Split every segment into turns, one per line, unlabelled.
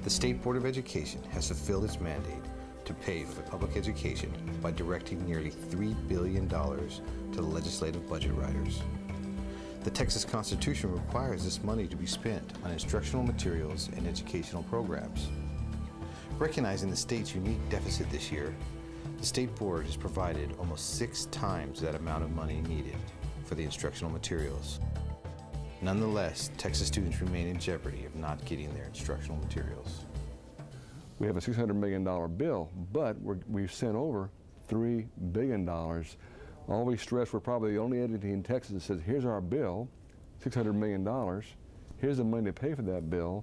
The State Board of Education has fulfilled its mandate to pay for public education by directing nearly $3 billion to the legislative budget riders. The Texas Constitution requires this money to be spent on instructional materials and educational programs. Recognizing the state's unique deficit this year, the State Board has provided almost 6 times that amount of money needed for the instructional materials. Nonetheless, Texas students remain in jeopardy of not getting their instructional materials.
We have a $600 million bill, but we've sent over $3 billion. Always stress we're probably the only entity in Texas that says, here's our bill, $600 million, here's the money to pay for that bill,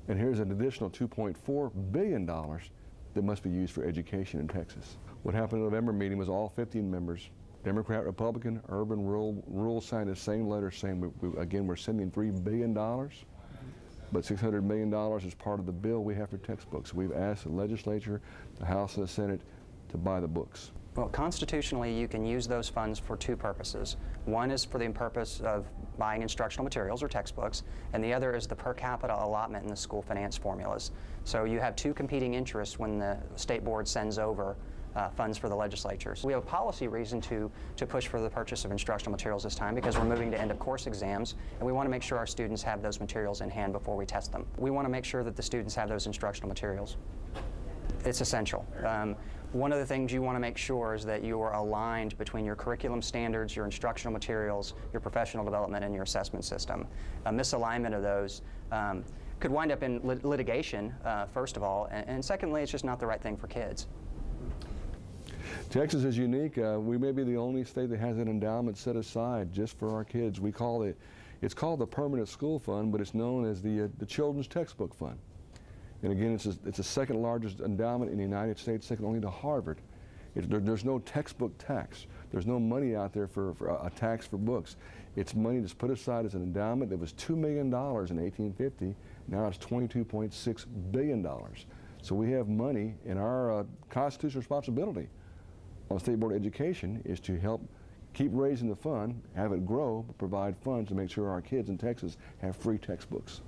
and here's an additional $2.4 billion that must be used for education in Texas. What happened at the November meeting was all 15 members, Democrat, Republican, urban, rural, signed the same letter saying, again, we're sending $3 billion, but $600 million is part of the bill we have for textbooks. We've asked the legislature, the House and the Senate to buy the books.
Well, constitutionally, you can use those funds for 2 purposes. One is for the purpose of buying instructional materials or textbooks, and the other is the per capita allotment in the school finance formulas. So you have 2 competing interests when the State Board sends over funds for the legislatures. We have a policy reason to push for the purchase of instructional materials this time because we're moving to end-of-course exams, and we want to make sure our students have those materials in hand before we test them. We want to make sure that the students have those instructional materials. It's essential. One of the things you want to make sure is that you are aligned between your curriculum standards, your instructional materials, your professional development, and your assessment system. A misalignment of those could wind up in litigation, first of all, and secondly, it's just not the right thing for kids.
Texas is unique. We may be the only state that has an endowment set aside just for our kids. We call it, it's called the Permanent School Fund, but it's known as the Children's Textbook Fund. And again, it's the second largest endowment in the United States, second only to Harvard. There's no textbook tax. There's no money out there for a tax for books. It's money that's put aside as an endowment that was $2 million in 1850. Now it's $22.6 billion. So we have money, and our constitutional responsibility on the State Board of Education is to help keep raising the fund, have it grow, but provide funds to make sure our kids in Texas have free textbooks.